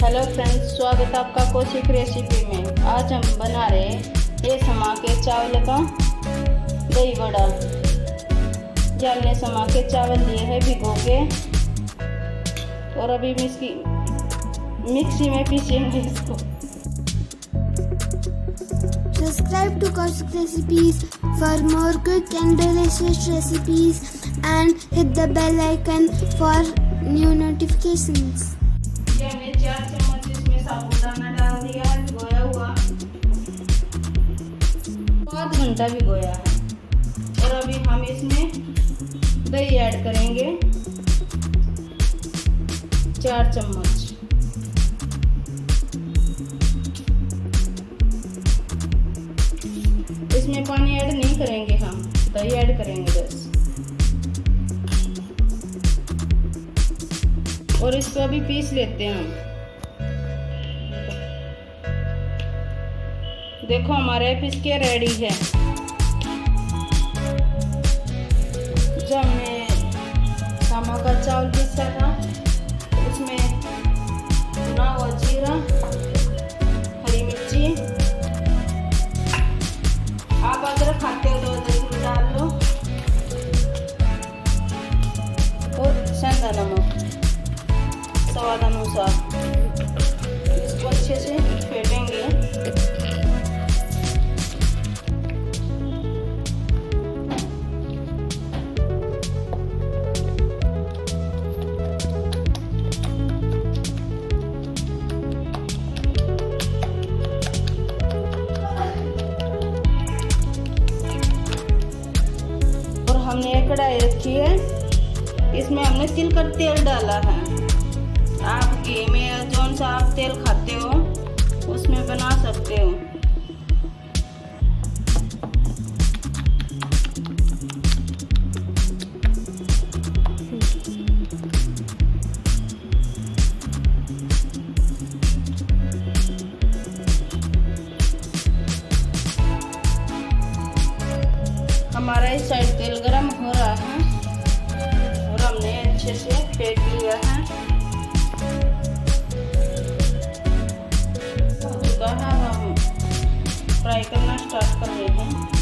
Hello friends, स्वागत है आपका कौशिक रेसिपी में। आज हम बना रहे ये समा के चावल का दही बड़ा। हमने समा के चावल लिए हैं भिगो के और अभी मिक्सी में पीसेंगे इसको। Subscribe to Kaushik Recipes for more quick and delicious recipes and hit the bell icon for new notifications. ये हमने 4 चम्मच इसमें साबुदाना डाल दिया है भिगोया हुआ। आधा घंटा भिगोया है और अभी हम इसमें दही ऐड करेंगे 4 चम्मच। इसमें पानी ऐड नहीं करेंगे, हम दही ऐड करेंगे बस। और इसको अभी पीस लेते हैं हम। देखो हमारे पीस के रेडी है। जब हमने समा का चावल पीसा था उसमें भुना हुआ जीरा, हरी मिर्ची, आप अदरक खाते हो तो अदरक भी डाल लो, और सेंधा नमक स्वाद अनुसार। इसको अच्छे से फेंटेंगे। और हमने एक कढ़ाई रखी है, इसमें हमने तिल का तेल डाला है। आप घी में जौन सा आप तेल खाते हो उसमें बना सकते हो। हमारा इस साइड तेल गरम हो रहा है और हमने अच्छे से फेंट लिया है। हम फ्राई करना स्टार्ट कर रहे हैं।